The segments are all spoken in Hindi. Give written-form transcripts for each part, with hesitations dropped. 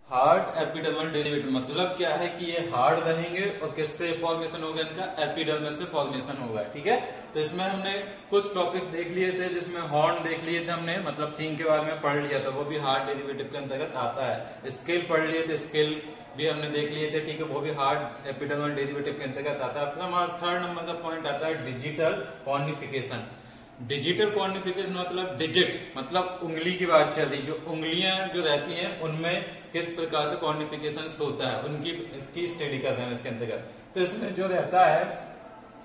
हार्ड एपिडर्मल डेरिवेटिव मतलब क्या है कि ये हार्ड रहेंगे और किससे फॉर्मेशन होगा, इनका एपिडर्मिस से फॉर्मेशन होगा। ठीक है, तो इसमें हमने कुछ टॉपिक्स देख लिए थे, जिसमें हॉर्न देख लिए थे हमने, मतलब सींग के बारे में पढ़ लिया था, वो भी हार्ड डेरिवेटिव के अंतर्गत आता है। स्केल पढ़ लिए थे, स्केल भी हमने देख लिए थे। ठीक है, वो भी हार्ड एपिडर्मल डेरिवेटिव के अंतर्गत आता है। अपना हमारा थर्ड नंबर का पॉइंट आता है डिजिटल क्वांटिफिकेशन। डिजिटल क्वांटिफिकेशन मतलब डिजिट मतलब उंगली की बात चल रही, जो उंगलियां जो रहती हैं उनमें किस प्रकार से क्वांटिफिकेशन होता है, उनकी इसकी स्टडी करते हैं इसके अंतर्गत। तो इसमें जो रहता है,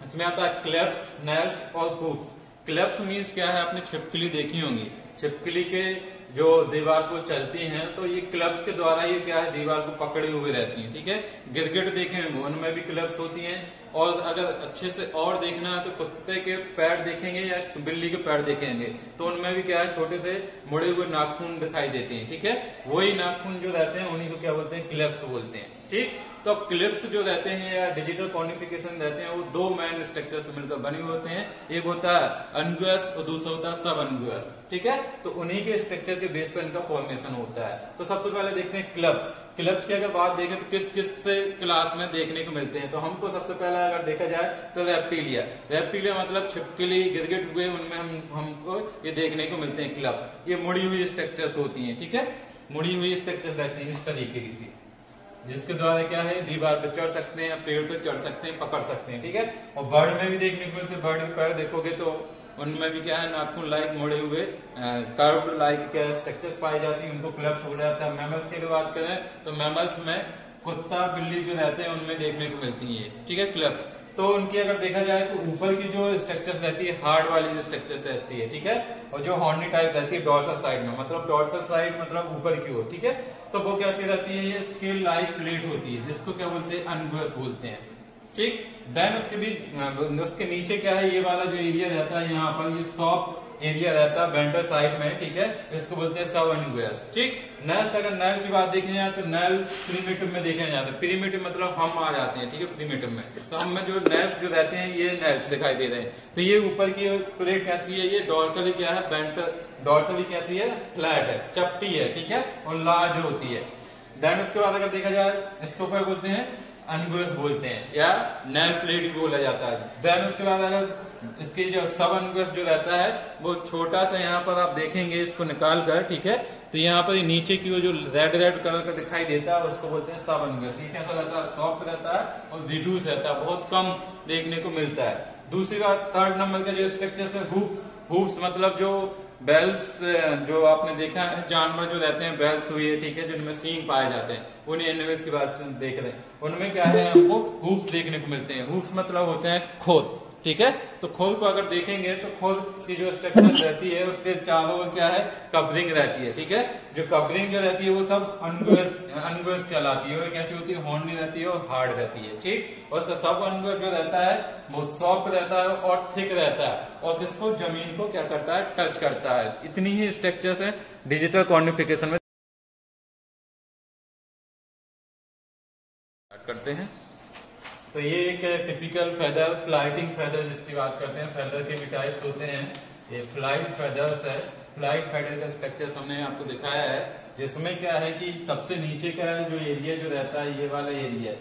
इसमें आता है क्लेप्स, नेल्स और हुक्स। क्लेप्स मीन्स क्या है, आपने छिपकली देखी होंगी, छिपकली के जो दीवार को चलती हैं तो ये क्लब्स के द्वारा ये क्या है, दीवार को पकड़े हुए रहती हैं। ठीक है, गिरगिट देखेंगे उनमें भी क्लब्स होती हैं। और अगर अच्छे से और देखना है तो कुत्ते के पैर देखेंगे या बिल्ली के पैर देखेंगे तो उनमें भी क्या है, छोटे से मुड़े हुए नाखून दिखाई देते हैं। ठीक है, वही नाखून जो रहते हैं उन्हीं को क्या बोलते हैं, क्लिप्स बोलते हैं। ठीक, तो अब क्लिप्स जो रहते हैं या डिजिटल क्वांटिफिकेशन रहते हैं वो दो मेन स्ट्रक्चर से मिलकर बने हुए होते हैं। एक होता है अनग्यूअस और दूसरा होता है सब अनग्यूअस। ठीक है, तो उन्हीं के स्ट्रक्चर के बेस पर इनका फॉर्मेशन होता है। तो सबसे पहले देखते हैं क्लिप्स। क्लिप्स की अगर बात देखें तो किस किस से क्लास में देखने को मिलते हैं, तो हमको सबसे पहला अगर देखा जाए तो रेप्टिलिया। रेप्टिलिया मतलब छिपकली, गिरगिट हुए, उनमें हमको ये देखने को मिलते हैं क्लिप्स। ये मुड़ी हुई स्ट्रक्चर्स होती हैं। ठीक है, मुड़ी हुई स्ट्रक्चर्स रहती हैं इस तरीके की, जिसके द्वारा क्या है, दीवार पे चढ़ सकते हैं, पेड़ पे चढ़ सकते हैं, पकड़ सकते हैं। ठीक है, और बर्ड में भी देखने को मिलते हैं। बर्ड के पैर देखोगे तो उनमें भी क्या है, नाखून लाइक मोड़े हुए कर्व लाइक क्या स्ट्रक्चर्स पाई जाती है, उनको क्लिप्स हो जाता है। मैमल्स की बात करें तो मैमल्स में कुत्ता बिल्ली जो रहते हैं उनमें देखने को मिलती है। ठीक है, क्लिप्स। तो उनकी अगर देखा जाए तो ऊपर की जो स्ट्रक्चर्स रहती है, हार्ड वाली जो स्ट्रक्चर्स रहती है, ठीक है, और जो हॉर्नी टाइप रहती है डॉर्सल साइड में, मतलब डॉर्सल साइड मतलब ऊपर की ओर। ठीक है, तो वो कैसी रहती है, ये स्केल लाइक प्लेट होती है, जिसको क्या बोलते हैं, अनग्यूअस बोलते हैं। ठीक, देन उसके नीचे क्या है, ये वाला जो एरिया रहता है यहाँ पर, ये सॉफ्ट एरिया रहता है वेंट्रल साइड में। ठीक है, इसको बोलते हैं सब अनग्यूअस। ठीक, नेक्स्ट अगर नेल की बात देखी जाए तो नेल प्रीमेटिव में देखे जाते हैं। प्रीमेटिव मतलब हम आ जाते हैं। ठीक है, प्रीमेटिव में तो हम में जो नेल्स जो रहते हैं ये नेल्स दिखाई दे रहे हैं। तो ये ऊपर की प्लेट कैसी है, ये डॉर्सली क्या है, वेंट्रल डॉर्सली कैसी है, फ्लैट है, चपटी है। ठीक है, और लार्ज होती है। देन उसके बाद अगर देखा जाए इसको क्या बोलते हैं, अनग्यूअस बोलते हैं या नेल प्लेट भी बोला जाता है। देन उसके बाद अगर इसकी जो सब अनग्यूअस जो रहता है वो छोटा सा, यहाँ पर आप देखेंगे इसको निकाल कर, ठीक है, तो यहाँ पर नीचे की वो जो रेड रेड कलर का दिखाई देता है उसको बोलते हैं सब अनग्यूअस। ये कैसा रहता है, सॉफ्ट रहता है और रिड्यूस रहता है, बहुत कम देखने को मिलता है। दूसरी बात, थर्ड नंबर का जो स्ट्रक्चर है हुप्स। हुप्स मतलब जो बेल्स, जो आपने देखा है जानवर जो रहते हैं बेल्स हुई है, ठीक है, जिनमें सींग पाए जाते हैं, उन्हें एनिमल्स की बात देख रहे हैं, उनमें क्या है, हमको हुप्स देखने को मिलते हैं। हुप्स मतलब होते हैं खोद। ठीक है, तो खोल को अगर देखेंगे तो खोल की जो स्ट्रक्चर रहती है उसके चारों ओर क्या है, कवरिंग रहती है। ठीक है, जो कवरिंग जो रहती है वो सब अनग्यूअस कहलाती है। वो कैसी होती है, हॉर्नी रहती है और हार्ड रहती है। ठीक, और उसका सब अनग्यूअस जो रहता है वो सॉफ्ट रहता है और थिक रहता है और इसको जमीन को क्या करता है, टच करता है। इतनी ही स्ट्रक्चर्स है डिजिटल क्वांटिफिकेशन में करते हैं। तो ये एक टिपिकल फेदर, फ्लाइटिंग फेदर जिसकी बात करते हैं, फेदर के भी टाइप्स होते हैं। ये फ्लाइट फेदर्स है। फ्लाइट फेदर का स्ट्रक्चर हमने आपको दिखाया है, जिसमें क्या है कि सबसे नीचे का जो एरिया जो रहता है, ये वाला एरिया,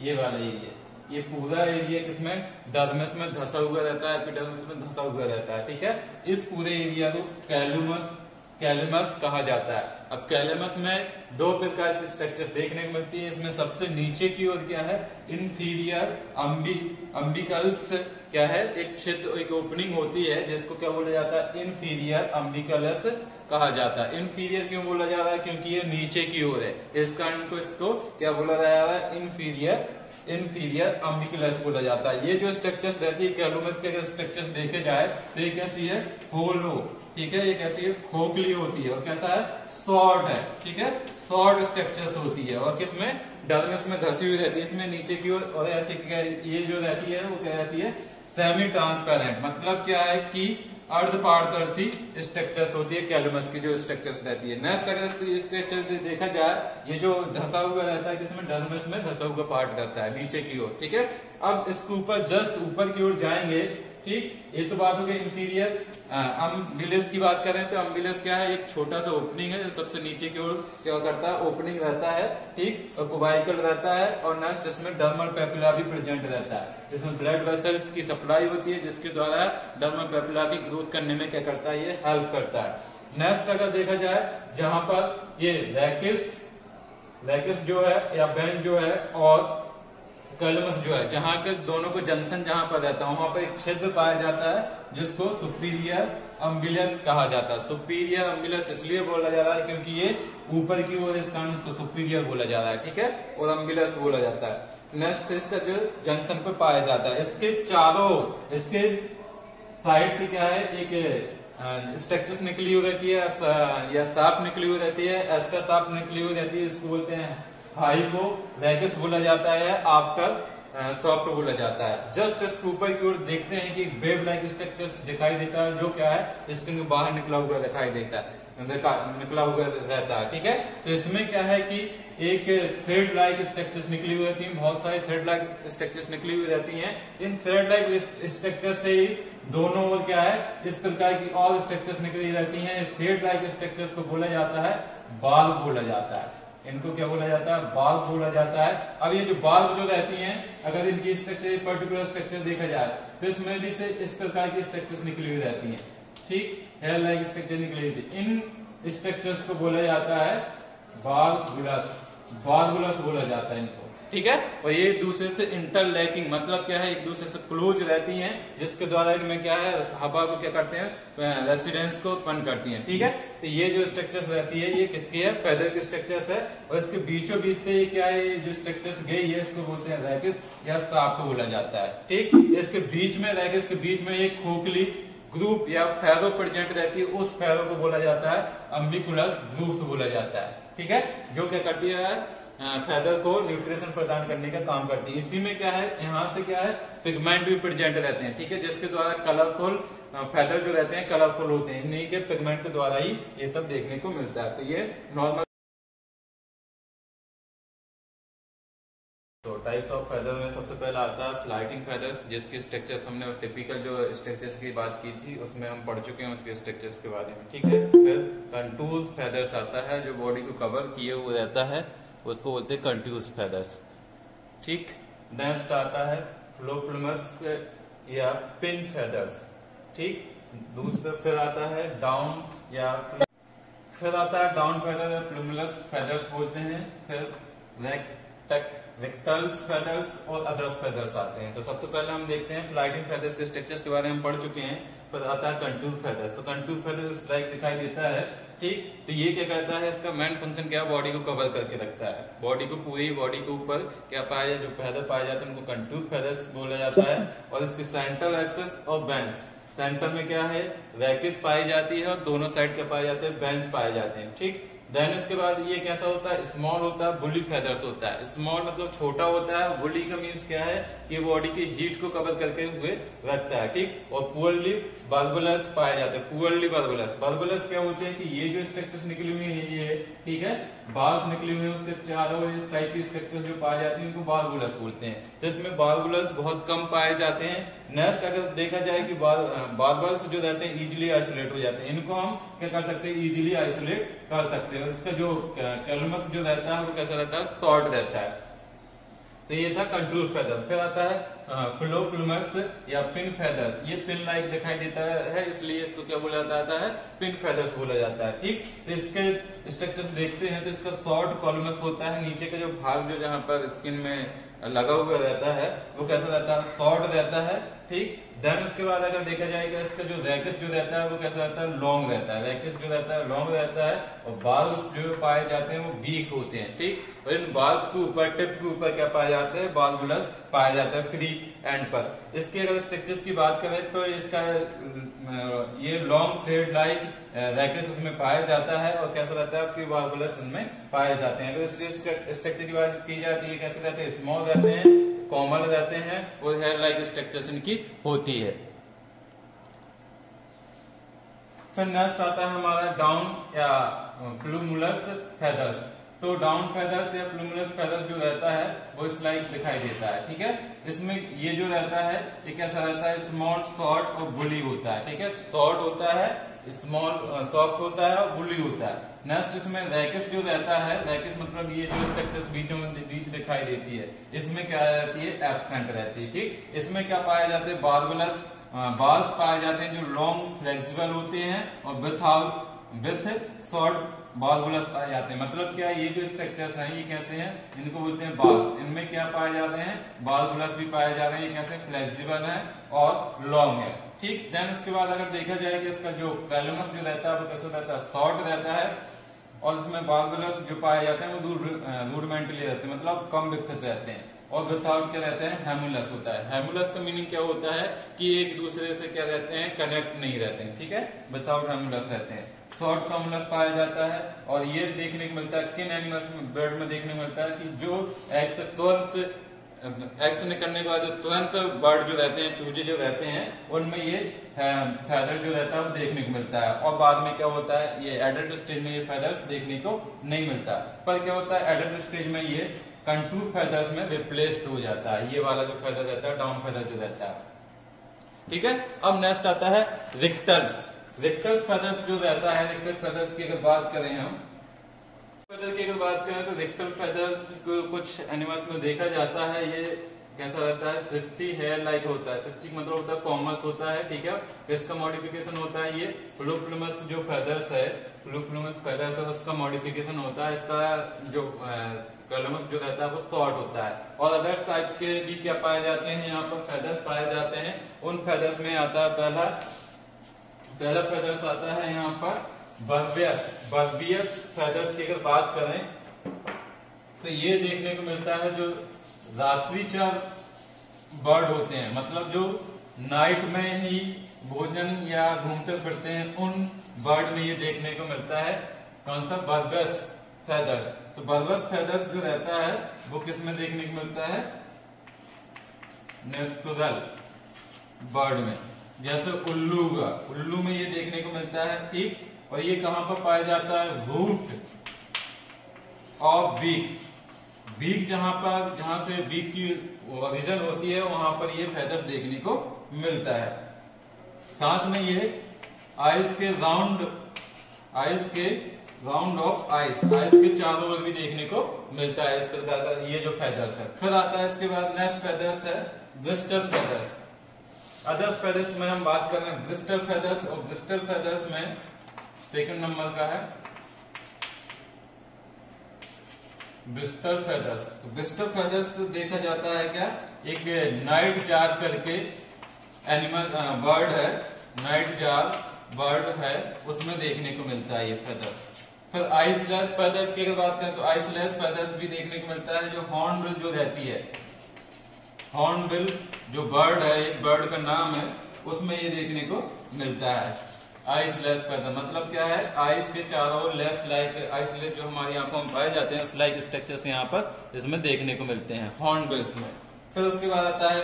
ये वाला एरिया, ये पूरा एरिया किसमें, डर्मिस में धंसा हुआ रहता है, एपिडर्मिस में धंसा हुआ रहता है। ठीक है, इस पूरे एरिया को कैलमस कहा जाता है। अब कैलमस में दो प्रकार की स्ट्रक्चर्स देखने को मिलती है। इसमें सबसे नीचे की ओर क्या है, इंफीरियर अम्बिकल्स क्या है, एक क्षेत्र, एक ओपनिंग होती है जिसको क्या बोला जाता है, इंफीरियर अम्बिकल्स कहा जाता है। इंफीरियर क्यों बोला जा रहा है, क्योंकि ये नीचे की ओर है, इस कारण को इसको क्या बोला जा रहा है, इंफीरियर अम्बिकल्स बोला जाता है। ये जो स्ट्रक्चर्स रहती है कैलमस के, अगर स्ट्रक्चर्स देखे जाए तो ये कैसी है, होलो। ठीक है, ये कैसी है, खोखली होती है और कैसा है, शॉर्ट है। ठीक है, शॉर्ट स्ट्रक्चर्स होती है और किसमें, डर्मिस में धसी हुई रहती है, इसमें नीचे की ओर। और ऐसे ये जो रहती है वो क्या रहती है, सेमी ट्रांसपेरेंट, मतलब क्या है कि अर्धपारदर्शी स्ट्रक्चर्स होती है कैलमस की जो स्ट्रक्चर्स रहती है। नेक्स्ट अगर स्ट्रक्चर देखा जाए, ये जो धसा हुआ रहता है किसमें, डर्मिस में धसा हुआ पार्ट रहता है नीचे की ओर। ठीक है, अब इसके ऊपर जस्ट ऊपर की ओर जाएंगे ठीक, ये तो बात हो गई इंफीरियर। अम्बिलस की बात करें तो अम्बिलस क्या है, एक छोटा सा ओपनिंग है जो सबसे नीचे की ओर क्या करता है, ओपनिंग रहता है, ठीक, और कुबाइकल रहता है, और नेक्स्ट इसमें डर्मल पेपिला भी प्रेजेंट रहता है, जिसमें ब्लड वेसल्स की सप्लाई होती है, जिसके द्वारा डर्मल पेपिला की ग्रोथ करने में क्या करता है, ये हेल्प करता है। नेक्स्ट अगर देखा जाए, जहां पर ये रैकिस जो है या बेन जो है और कैलमस जो है, जहां के दोनों को जंक्शन जहां पर रहता है वहां पर एक छिद्र पाया जाता है जिसको सुपीरियर अम्बिलस कहा जाता है। सुपीरियर अम्बिलस इसलिए बोला जा रहा है क्योंकि ये ऊपर की ओर, इस कारण इसको सुपीरियर बोला जा रहा है, ठीक है, और अम्बिलस बोला जाता है। नेक्स्ट इसका जो जंक्शन पर पाया जाता है, इसके चारों, इसके साइड से क्या है, एक स्ट्रक्चर्स निकली हुई रहती है या साफ निकली हुई रहती है, एस्टर साफ निकली हुई रहती है, इसको बोलते हैं हाइपो रैकिस बोला जाता है, आफ्टर सॉफ्ट बोला जाता है। जस्ट इसके ऊपर की ओर देखते हैं कि वेब लाइक स्ट्रक्चर्स दिखाई देता है, जो क्या है, स्किन के बाहर निकला हुआ दिखाई देता है, निकला हुआ रहता है, ठीक है। तो इसमें क्या है कि एक थ्रेड लाइक स्ट्रक्चर्स निकली हुई रहती हैं, बहुत सारी थ्रेड लाइक स्ट्रक्चर्स निकली हुई रहती हैं। इन थ्रेड लाइक स्ट्रक्चर से ही दोनों ओर क्या है, इस प्रकार की और स्ट्रक्चर्स निकली रहती हैं। थ्रेड लाइक स्ट्रक्चर्स को बोला जाता है बाल्ब बोला जाता है, इनको क्या बोला जाता है, बाल्ब बोला जाता है। अब ये जो बाल्ब जो रहती हैं, अगर इनकी स्ट्रक्चर, पर्टिकुलर स्ट्रक्चर देखा जाए तो इसमें भी से इस प्रकार की स्ट्रक्चर्स निकली हुई रहती हैं, ठीक, हेयर लाइक स्ट्रक्चर निकली हुई थी। इन स्ट्रक्चर्स को बोला जाता है बाल्बुलस, बाल्बुलस बोला जाता है इनको, ठीक है। और ये एक दूसरे से इंटरलैकिंग, मतलब क्या है, एक दूसरे से क्लोज रहती हैं, जिसके द्वारा इनमें क्या है, हवा को क्या करते हैं, रेसिडेंस को उत्पन्न करती हैं, ठीक है। तो ये जो स्ट्रक्चर्स रहती है, ये किसकी है, फेदर की स्ट्रक्चर्स है, और इसके बीचों बीच से क्या है, जो स्ट्रक्चर्स गई है, इसको बोलते हैं रैकिस या साफ्ट बोला जाता है, ठीक। इसके बीच में, रैकिस के बीच में एक खोखली ग्रुप या फैरो प्रेजेंट रहती है, उस फैरो को बोला जाता है अम्बिकुलस ग्रुप्स बोला जाता है, ठीक है, जो क्या करती है, फेदर को न्यूट्रिशन प्रदान करने का काम करती है। इसी में क्या है, यहाँ से क्या है, पिगमेंट भी प्रेजेंट रहते हैं, ठीक है, जिसके द्वारा कलरफुल फेदर जो रहते हैं कलरफुल होते हैं, इन्हीं के पिगमेंट के द्वारा ही ये सब देखने को मिलता है। तो ये नॉर्मल तो टाइप्स ऑफ फेदर में सबसे पहला आता है फ्लाइटिंग फेदर्स, जिसकी स्ट्रक्चर्स हमने टिपिकल जो स्ट्रक्चर्स की बात की थी उसमें हम पढ़ चुके हैं उसके स्ट्रक्चर्स के बारे में, ठीक है। फिर कंटूज फेदर्स आता है, जो बॉडी को कवर किए हुए रहता है, उसको बोलते हैं कंट्यूज फेदर्स, ठीक। नेक्स्ट आता है फ्लोप्लुमस या पिन फेदर्स, ठीक। दूसरा फिर आता है डाउन या फिर आता है डाउन फेदर या प्लूमुलस फेदर्स बोलते हैं। फिर रेक्टल्स फेदर्स और अदर्स फेदर्स आते हैं। तो सबसे पहले हम देखते हैं फ्लाइटिंग फेदर्स के स्ट्रक्चर्स के बारे में पढ़ चुके हैं। फिर आता है कंटूर फेदर्स। तो कंटूर फेदर्स लाइक दिखाई देता है, ठीक। तो ये क्या करता है, इसका मेन फंक्शन क्या है, बॉडी को कवर करके रखता है, बॉडी को, पूरी बॉडी के ऊपर क्या पाया जाए, जो फेदर पाए जाते हैं उनको कंटूर फेदर्स बोला जाता है। और इसकी सेंट्रल एक्सिस और बेंस, सेंटर में क्या है, रैकिस पाई जाती है और दोनों साइड क्या पाए जाते हैं, बेंस पाए जाते हैं, ठीक। देन इसके बाद ये कैसा होता है, स्मॉल होता है, बुली फेदर्स होता है। स्मॉल मतलब छोटा होता है, बुली का मीन्स क्या है, ये बॉडी की हीट को कवर करके हुए रखता है, ठीक। और पुअरली बल्बुलस पाए जाते हैं, पुअरली बल्बुलस। बल्बुलस क्या होते हैं कि ये जो स्ट्रक्चर्स निकली हुई है, ये ठीक है, बाल्स निकली हुई है, उसके चारों इस टाइप की स्ट्रक्चर जो पाए जाते हैं इनको बाल्बुलस बोलते हैं। तो इसमें बाल्बुलस बहुत कम पाए जाते हैं। नेक्स्ट अगर देखा जाए कि बाल्बुलस जो रहते हैं इजिली आइसोलेट हो जाते हैं, इनको हम क्या कर सकते हैं, इजिली आइसोलेट कर सकते हैं। इसका जो कैलमस जो रहता है वो कैसा रहता है, शॉर्ट रहता है। तो ये था कंटूर फेदर। फिर आता है फ्लोप्लुमस या पिन फेदर्स। ये पिन लाइक दिखाई देता है, इसलिए इसको क्या बोला जाता है, पिन फेदर्स बोला जाता है, ठीक। तो इसके स्ट्रक्चर्स देखते हैं तो इसका शॉर्ट कॉलमस होता है, नीचे का जो भाग जो जहां पर स्किन में लगा हुआ रहता है वो कैसा रहता है, शॉर्ट रहता है, ठीक। देन उसके बाद अगर देखा जाएगा इसका जो रैकिस जो रहता है वो कैसा रहता है, लॉन्ग रहता है। रैकिस जो रहता है लॉन्ग रहता है और बाल्स जो पाए जाते हैं वो वीक होते हैं, ठीक। और इन बाल्स के ऊपर, टिप के ऊपर क्या पाए जाते हैं, बाल्बुलस पाया जाता है फ्री एंड पर। इसके अगर स्ट्रक्चर्स की बात करें तो इसका ये लॉन्ग थ्रेड लाइक रैकिस इसमें पाया जाता है और कैसा रहता है, फ्री बाल्बुलस इनमें पाए जाते हैं। अगर स्ट्रक्चर की बात की जाती है, कैसे रहते हैं, स्मॉल रहते हैं, कॉमन रहते हैं और हेयर लाइक स्ट्रक्चर्स इनकी होती है। फिर नेक्स्ट आता है हमारा डाउन या प्लूमुलस फेदर्स। तो डाउन फेदर्स या प्लूमिनस फेदर्स जो रहता है वो इस लाइक दिखाई देता है, ठीक है। इसमें ये जो रहता है ये कैसा रहता है, स्मॉल, शॉर्ट और बुली होता है, ठीक है। शॉर्ट होता है, स्मॉल, सॉफ्ट होता है और बुली होता है। नेक्स्ट इसमें रैकिस जो रहता है, रैकिस मतलब ये जो स्ट्रक्चर्स बीच दिखाई देती है, इसमें क्या रहती है, एब्सेंट रहती है, ठीक। इसमें क्या पाए जाते हैं, बार्बुलस बाल्स पाए जाते हैं जो लॉन्ग फ्लेक्सिबल होते हैं और विथ शॉर्ट बार्बुलस पाए जाते हैं। मतलब क्या, ये जो स्ट्रक्चर्स हैं ये कैसे हैं, इनको बोलते हैं बाल्स। इनमें क्या पाए जाते हैं, बार्बुलस भी पाए जा रहे हैं। ये कैसे, फ्लेक्सिबल है और लॉन्ग है, ठीक। देन उसके बाद अगर देखा जाए कि इसका जो कैलमस जो रहता है वो कैसे रहता है, शॉर्ट रहता है और इसमें बार्बुलस जो पाए जाते हैं वो रूडिमेंटली रहते हैं, मतलब कम विकसित रहते हैं। और विथआउट क्या रहता है, हेमुलस होता है। हेमुलस का मीनिंग क्या होता है कि एक दूसरे से क्या रहते हैं, कनेक्ट नहीं रहते हैं, ठीक है। विथआउट हेमुलस रहते हैं। शॉर्ट कॉमुलस पाया जाता है और ये देखने को मिलता है किन एनिमल्स में, बर्ड में देखने को मिलता है कि जो एग्स निकलने के बाद जो तुरंत बर्ड जो रहते हैं, चूजे जो रहते हैं, उनमें ये फेदर जो रहता है वो देखने को मिलता है। और बाद में क्या होता है, ये एडल्ट स्टेज में ये फेदर्स देखने को नहीं मिलता, पर क्या होता है एडल्ट स्टेज में ये कंटूर फेदर्स में रिप्लेस्ड हो जाता है। ये वाला जो फेदर रहता है, डाउन फेदर जो रहता है, ठीक है। अब नेक्स्ट आता है रिक्टल्स। रिक्टस फेदर्स जो रहता है, रिक्टस फेदर्स की अगर बात करें हम, फेदर की अगर बात करें तो रिक्टल फेदर्स को कुछ एनिमल्स में देखा जाता है। ये कैसा रहता है, सिफ्टी हेयर लाइक होता है। सिफ्टी मतलब होता है कॉमर्स होता है, ठीक है। इसका मॉडिफिकेशन होता है ये फ्लूप्लुमस जो फेदर्स है, फ्लूप्लुमस फेदर्स है उसका मॉडिफिकेशन होता है। इसका जो कैलमस जो रहता है वो शॉर्ट होता है। और अदर्स टाइप के भी क्या पाए जाते हैं, यहाँ पर फेदर्स पाए जाते हैं। उन फेदर्स में आता है पहला फेदर्स आता है यहाँ पर बर्बियस फेदर्स की अगर बात करें तो ये देखने को मिलता है जो रात्रिचर बर्ड होते हैं, मतलब जो नाइट में ही भोजन या घूमते फिरते हैं, उन बर्ड में ये देखने को मिलता है। कौन सा, बर्बस फेदर्स। तो बर्बस फेदर्स जो रहता है वो किस में देखने को मिलता है, नेक्टुरल बर्ड में, जैसे उल्लू का, उल्लू में ये देखने को मिलता है, ठीक। और ये कहां पर पाया जाता है, रूट और बीक जहां से बीक की ओरिजिन होती है वहां पर ये फेदर्स देखने को मिलता है। साथ में ये आइस के राउंड ऑफ आइस के चारों ओर भी देखने को मिलता है इस प्रकार का ये जो फेदर्स है। फिर आता है इसके बाद नेक्स्ट फेदर्स है ब्रिस्टल फेदर्स। अदर्स फेदर्स में हम बात कर रहे हैं ब्रिस्टल फेदर्स, और ब्रिस्टल फेदर्स में सेकंड नंबर का है ब्रिस्टल फेदर्स। तो ब्रिस्टल फेदर्स देखा जाता है क्या, एक नाइट जार करके एनिमल बर्ड है, नाइट जार बर्ड है, उसमें देखने को मिलता है ये फेदर्स। फिर आइसलेस फेदर्स की अगर बात करें तो आइसलेस फेदर्स भी देखने को मिलता है। जो हॉर्नबिल जो रहती है, हॉर्नबिल जो बर्ड है, एक बर्ड का नाम है, उसमें ये देखने को मिलता है आइसलेस फेदर। मतलब क्या है, आइस के चारों ओर लेस लाइक आइसलेस जो हमारी आंखों में पाए जाते हैं उस लाइक स्ट्रक्चर्स यहाँ पर इसमें देखने को मिलते हैं हॉर्नबिल्स में। फिर उसके बाद आता है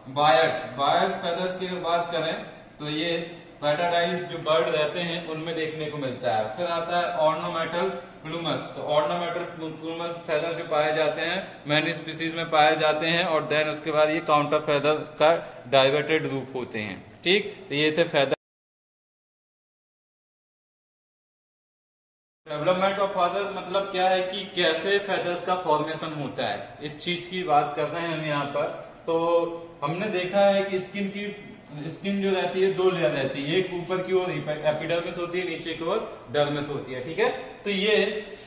बायर्स फेदर्स की अगर बात करें तो ये पैराडाइज जो बर्ड रहते हैं उनमें देखने को मिलता है। फिर आता है ऑर्नामेंटल प्लूमस। तो ऑर्नामेंटल प्लूमस फेदर जो पाए जाते हैं मैनी स्पीसीज में पाए जाते हैं, और देन उसके बाद ये काउंटर फेदर का डाइवर्टेड रूप होते हैं, ठीक। तो ये थे फेदर। डेवलपमेंट ऑफ फेदर मतलब क्या है कि कैसे फेदर्स का फॉर्मेशन होता है, इस चीज की बात कर रहे हैं हम यहाँ पर। तो हमने देखा है कि स्किन जो रहती है दो लेयर रहती है, एक ऊपर की ओर एपिडर्मिस होती है, नीचे की ओर डर्मिस होती है, ठीक है। तो ये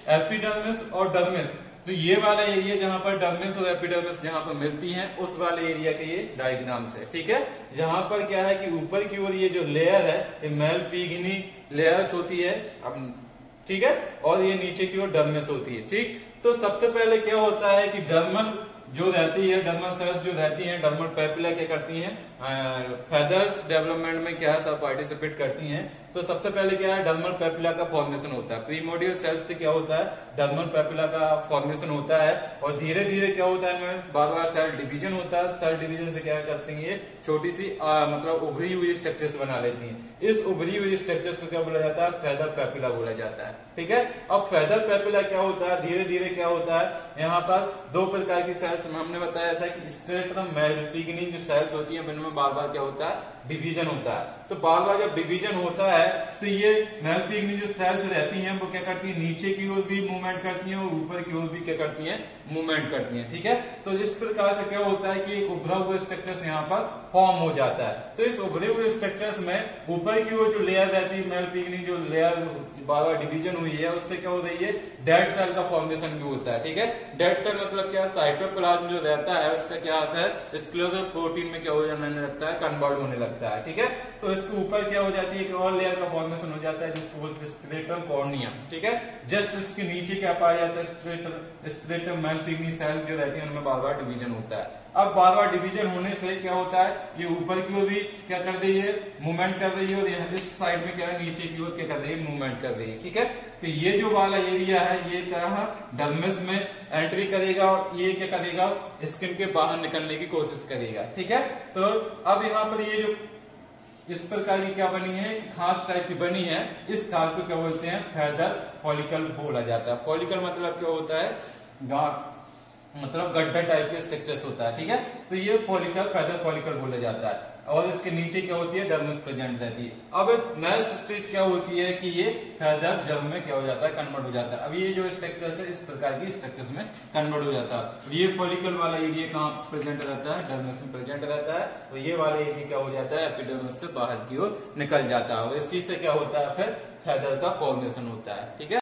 एपिडर्मिस और डर्मिस, तो ये वाला एरिया जहां पर डर्मिस और एपिडर्मिस जहां पर मिलती हैं उस वाले एरिया के ये डायग्राम्स है, ठीक है। जहां पर क्या है कि ऊपर की ओर ये जो लेयर है ये मेल पिगिनी लेयर्स होती है, ठीक है, और ये नीचे की ओर डर्मिस होती है, ठीक। तो सबसे पहले क्या होता है कि डर्मल जो रहती है, डर्मल सेल्स जो रहती हैं, डर्मल पेपिला क्या करती हैं, फेदर्स डेवलपमेंट में क्या सब पार्टिसिपेट करती हैं। तो सबसे पहले क्या है, डर्मल पेपिला का फॉर्मेशन होता है। प्रीमोडियल सेल्स से क्या होता है, डर्मल पेपिला का फॉर्मेशन होता है और धीरे धीरे क्या होता है, बार बार सेल डिवीजन होता है। सेल डिवीजन से क्या करती है, ये छोटी सी मतलब उभरी हुई स्ट्रक्चर्स बना लेती हैं। इस उभरी हुई स्ट्रक्चर्स को क्या बोला जाता है, फेदर पेपिला बोला जाता है। ठीक है, अब फेदर पेपिला क्या होता है, धीरे धीरे क्या होता है, यहाँ पर दो प्रकार की सेल्स हमने बताया था कि स्ट्रेटम मेलपिग्नी जो सेल्स होती है इनमें बार बार क्या होता है, डिवीजन होता है। तो बार बार जब डिवीजन होता है तो ये मेलपिग्नी जो सेल्स रहती हैं वो क्या करती है, नीचे की ओर भी मूवमेंट करती हैं और ऊपर की ओर भी क्या करती हैं, मूवमेंट करती हैं। ठीक है, तो इस प्रकार से क्या होता है कि एक उभरा हुआ स्ट्रक्चर्स यहाँ पर फॉर्म हो जाता है। तो इस उभरे हुए स्ट्रक्चर्स में ऊपर की ओर जो लेयर रहती है, मेलपिग्नी जो लेयर बार बार डिवीजन हुई है उससे क्या हो रही है, डेड सेल का फॉर्मेशन भी होता है। ठीक है, डेड सेल मतलब क्या, साइटोप्लाज्म जो रहता है उसका क्या आता है, स्क्लेरोसिस प्रोटीन में क्या हो जाने लगता है, कन्वर्ट होने लगता है। ठीक है, तो इसके ऊपर क्या हो जाती है, एक और लेयर का फॉर्मेशन हो जाता है जिसको बोलते हैं स्ट्रेटम कॉर्निया। ठीक है, जस्ट इसके नीचे क्या पाया जाता है, स्ट्रेटम मेलपिग्नी सेल जो रहती है उनमें बार बार डिवीजन होता है। अब बार बार डिवीजन होने से क्या होता है, ये ऊपर की ओर भी क्या कर रही है, मूवमेंट कर रही है और यहाँ इस साइड में क्या है, नीचे की ओर क्या कर रही है, मूवमेंट कर रही है। ठीक है, तो ये जो वाला एरिया है ये क्या है, डर्मिस में एंट्री करेगा और ये क्या करेगा, स्किन के बाहर निकलने की कोशिश करेगा। ठीक है, तो अब यहाँ पर ये जो इस प्रकार की क्या बनी है, खास टाइप की बनी है, इस खास को क्या बोलते हैं, फेदर फॉलिकल बोला जाता है। फॉलिकल मतलब क्या होता है, मतलब गड्ढा टाइप के स्ट्रक्चर्स होता है। ठीक है, तो ये फॉलिकल फेदर फॉलिकल बोला जाता है और इसके नीचे क्या होती है, डर्मिस प्रेजेंट रहती है। अब नेक्स्ट स्टेज क्या होती है कि ये फेदर जर्म में क्या हो जाता है, कन्वर्ट हो जाता है। अब ये जो स्ट्रक्चर्स है इस प्रकार की स्ट्रक्चर्स में कन्वर्ट हो जाता है। ये फॉलिकल वाला एरिया कहाँ प्रेजेंट रहता है, डर्मिस में प्रेजेंट रहता है और ये वाला एरिया क्या हो जाता है, एपिडर्मिस से बाहर की ओर निकल जाता है और इसी से क्या होता है, फिर फेदर का फॉर्मेशन होता है। ठीक है।